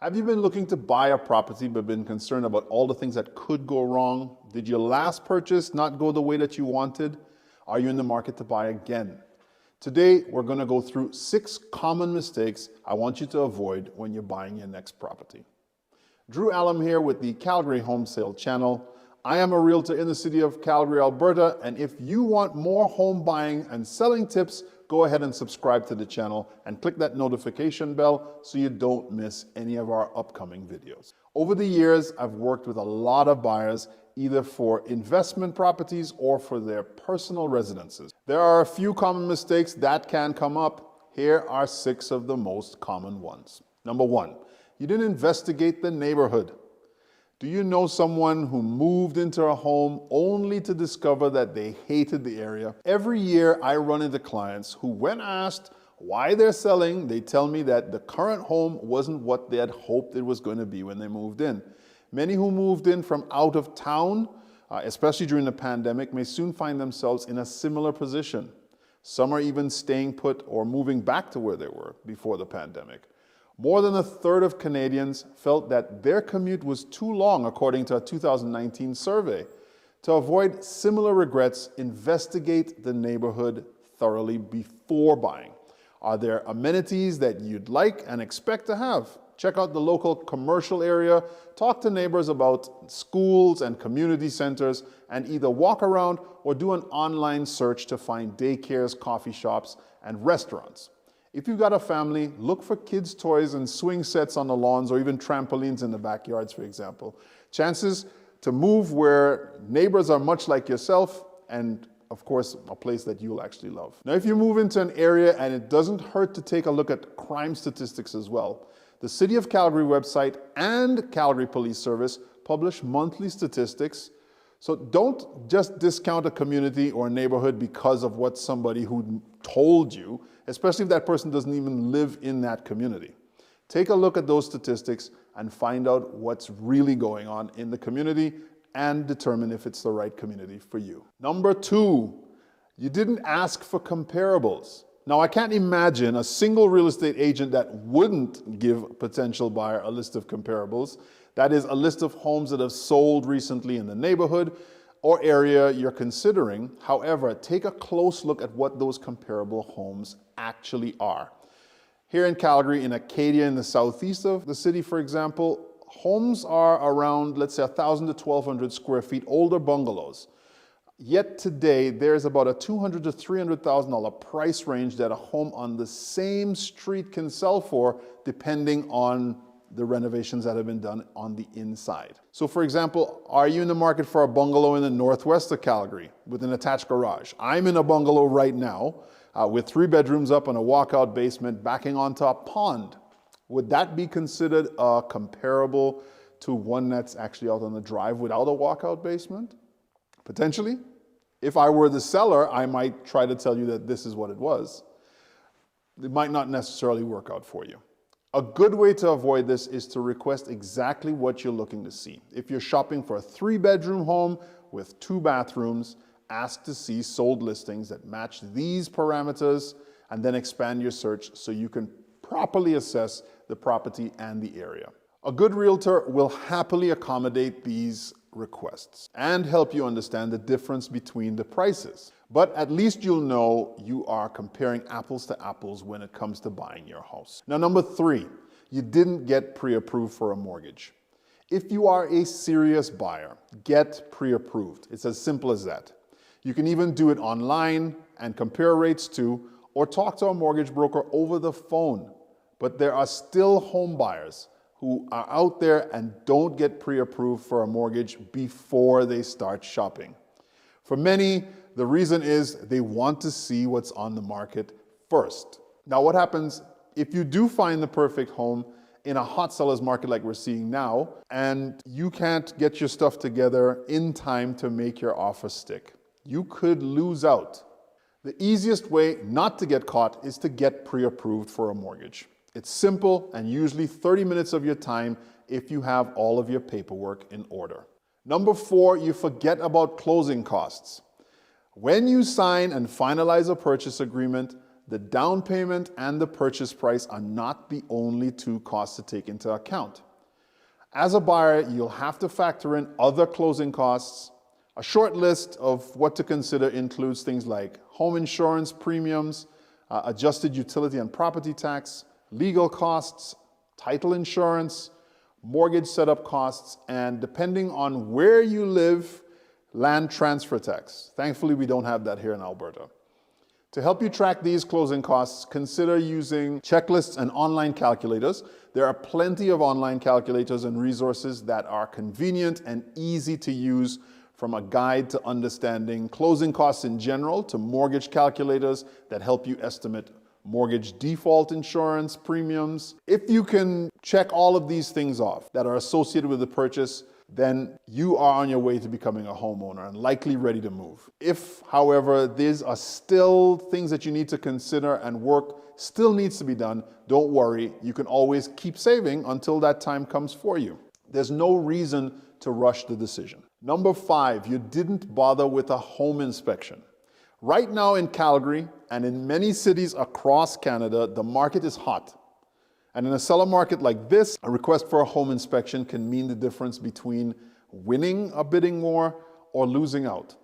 Have you been looking to buy a property but been concerned about all the things that could go wrong? Did your last purchase not go the way that you wanted? Are you in the market to buy again? Today, we're going to go through 6 common mistakes I want you to avoid when you're buying your next property. Drew Allum here with the Calgary Home Sale Channel. I am a realtor in the city of Calgary, Alberta, and if you want more home buying and selling tips, go ahead and subscribe to the channel and click that notification bell so you don't miss any of our upcoming videos. Over the years, I've worked with a lot of buyers, either for investment properties or for their personal residences. There are a few common mistakes that can come up. Here are 6 of the most common ones. Number 1, you didn't investigate the neighborhood. Do you know someone who moved into a home only to discover that they hated the area? Every year I run into clients who, when asked why they're selling, they tell me that the current home wasn't what they had hoped it was going to be when they moved in. Many who moved in from out of town, especially during the pandemic, may soon find themselves in a similar position. Some are even staying put or moving back to where they were before the pandemic. More than a third of Canadians felt that their commute was too long, according to a 2019 survey. To avoid similar regrets, investigate the neighborhood thoroughly before buying. Are there amenities that you'd like and expect to have? Check out the local commercial area, talk to neighbors about schools and community centers, and either walk around or do an online search to find daycares, coffee shops, and restaurants. If you've got a family, look for kids' toys and swing sets on the lawns or even trampolines in the backyards, for example. Chances to move where neighbors are much like yourself and, of course, a place that you'll actually love. Now, if you move into an area and it doesn't hurt to take a look at crime statistics as well, the City of Calgary website and Calgary Police Service publish monthly statistics. So don't just discount a community or a neighborhood because of what somebody who told you, especially if that person doesn't even live in that community. Take a look at those statistics and find out what's really going on in the community and determine if it's the right community for you. Number 2, you didn't ask for comparables. Now, I can't imagine a single real estate agent that wouldn't give a potential buyer a list of comparables. That is, a list of homes that have sold recently in the neighborhood or area you're considering. However, take a close look at what those comparable homes actually are. Here in Calgary, in Acadia, in the southeast of the city, for example, homes are around, let's say, 1,000 to 1,200 square feet, older bungalows. Yet today, there's about a $200,000 to $300,000 price range that a home on the same street can sell for, depending on the renovations that have been done on the inside. So for example, are you in the market for a bungalow in the northwest of Calgary with an attached garage? I'm in a bungalow right now with 3 bedrooms up and a walkout basement backing onto a pond. Would that be considered comparable to one that's actually out on the drive without a walkout basement? Potentially. If I were the seller, I might try to tell you that this is what it was. It might not necessarily work out for you. A good way to avoid this is to request exactly what you're looking to see. If you're shopping for a 3-bedroom home with 2 bathrooms, ask to see sold listings that match these parameters and then expand your search so you can properly assess the property and the area. A good realtor will happily accommodate these requests and help you understand the difference between the prices. But at least you'll know you are comparing apples to apples when it comes to buying your house. Now, number 3, you didn't get pre-approved for a mortgage. If you are a serious buyer, get pre-approved. It's as simple as that. You can even do it online and compare rates too, or talk to a mortgage broker over the phone. But there are still home buyers who are out there and don't get pre-approved for a mortgage before they start shopping. For many, the reason is they want to see what's on the market first. Now, what happens if you do find the perfect home in a hot seller's market like we're seeing now, and you can't get your stuff together in time to make your offer stick? You could lose out. The easiest way not to get caught is to get pre-approved for a mortgage. It's simple and usually 30 minutes of your time if you have all of your paperwork in order. Number 4, you forget about closing costs. When you sign and finalize a purchase agreement, the down payment and the purchase price are not the only two costs to take into account. As a buyer, you'll have to factor in other closing costs. A short list of what to consider includes things like home insurance premiums, adjusted utility and property tax, legal costs, title insurance, mortgage setup costs, and depending on where you live, land transfer tax. Thankfully, we don't have that here in Alberta. To help you track these closing costs, consider using checklists and online calculators. There are plenty of online calculators and resources that are convenient and easy to use, from a guide to understanding closing costs in general to mortgage calculators that help you estimate mortgage default insurance premiums. If you can check all of these things off that are associated with the purchase, then you are on your way to becoming a homeowner and likely ready to move. If, however, these are still things that you need to consider and work still needs to be done, don't worry. You can always keep saving until that time comes for you. There's no reason to rush the decision. Number 5, you didn't bother with a home inspection. Right now in Calgary and in many cities across Canada, the market is hot. And in a seller market like this, a request for a home inspection can mean the difference between winning a bidding war or losing out.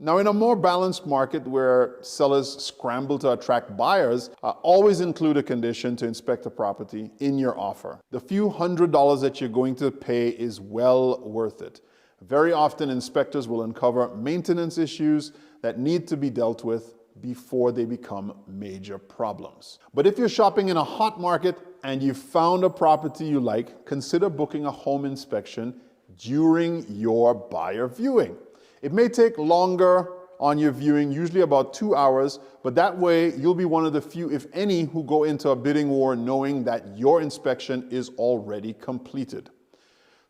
Now, in a more balanced market where sellers scramble to attract buyers, always include a condition to inspect a property in your offer. The few $100s that you're going to pay is well worth it. Very often, inspectors will uncover maintenance issues that need to be dealt with before they become major problems. But if you're shopping in a hot market and you found a property you like, consider booking a home inspection during your buyer viewing. It may take longer on your viewing, usually about 2 hours, but that way you'll be one of the few, if any, who go into a bidding war knowing that your inspection is already completed.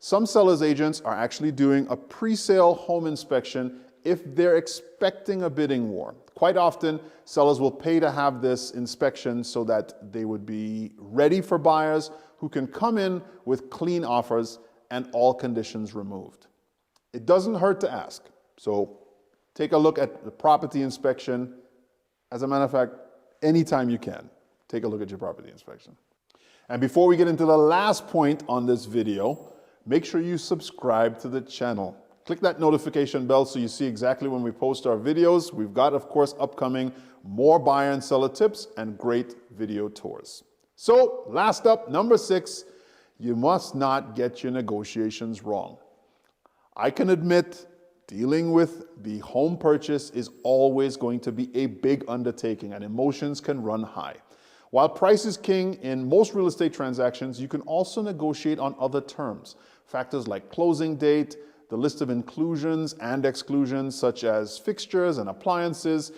Some sellers' agents are actually doing a pre-sale home inspection if they're expecting a bidding war. Quite often, sellers will pay to have this inspection so that they would be ready for buyers who can come in with clean offers and all conditions removed. It doesn't hurt to ask. So take a look at the property inspection. As a matter of fact, anytime you can, take a look at your property inspection. And before we get into the last point on this video, make sure you subscribe to the channel. Click that notification bell so you see exactly when we post our videos. We've got, of course, upcoming more buyer and seller tips and great video tours. So, last up, number 6, you must not get your negotiations wrong. I can admit, dealing with the home purchase is always going to be a big undertaking and emotions can run high. While price is king in most real estate transactions, you can also negotiate on other terms. Factors like closing date, the list of inclusions and exclusions such as fixtures and appliances,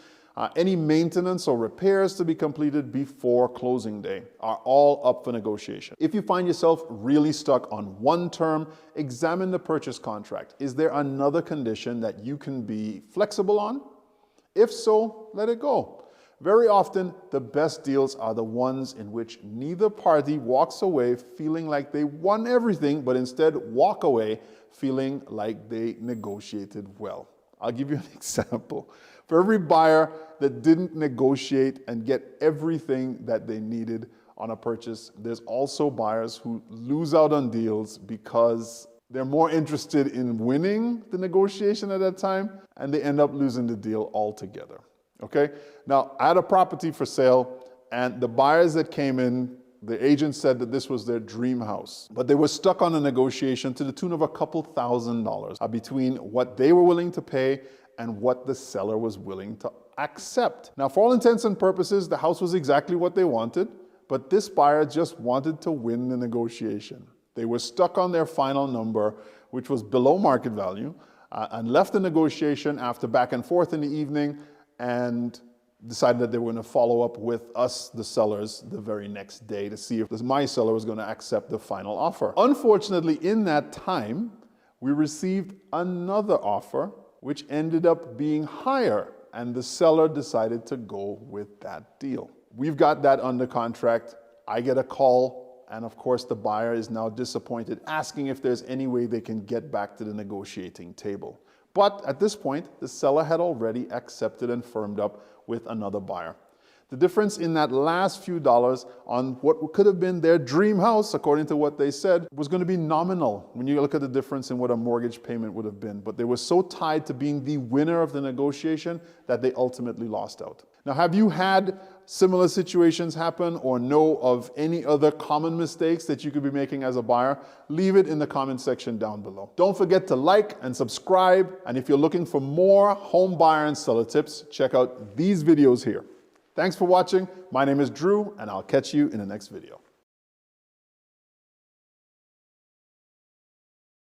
any maintenance or repairs to be completed before closing day are all up for negotiation. If you find yourself really stuck on one term, examine the purchase contract. Is there another condition that you can be flexible on? If so, let it go. Very often, the best deals are the ones in which neither party walks away feeling like they won everything, but instead walk away feeling like they negotiated well. I'll give you an example. For every buyer that didn't negotiate and get everything that they needed on a purchase, there's also buyers who lose out on deals because they're more interested in winning the negotiation at that time, and they end up losing the deal altogether. Okay? Now, I had a property for sale, and the buyers that came in, the agent said that this was their dream house. But they were stuck on a negotiation to the tune of a couple $1,000s between what they were willing to pay and what the seller was willing to accept. Now, for all intents and purposes, the house was exactly what they wanted, but this buyer just wanted to win the negotiation. They were stuck on their final number, which was below market value, and left the negotiation after back and forth in the evening and decided that they were going to follow up with us, the sellers, the very next day to see if my seller was going to accept the final offer. Unfortunately, in that time, we received another offer, which ended up being higher, and the seller decided to go with that deal. We've got that under contract. I get a call, and of course, the buyer is now disappointed, asking if there's any way they can get back to the negotiating table. But at this point, the seller had already accepted and firmed up with another buyer. The difference in that last few dollars on what could have been their dream house, according to what they said, was going to be nominal when you look at the difference in what a mortgage payment would have been. But they were so tied to being the winner of the negotiation that they ultimately lost out. Now, have you had similar situations happen or know of any other common mistakes that you could be making as a buyer? Leave it in the comment section down below. Don't forget to like and subscribe. And if you're looking for more home buyer and seller tips, check out these videos here. Thanks for watching. My name is Drew, and I'll catch you in the next video.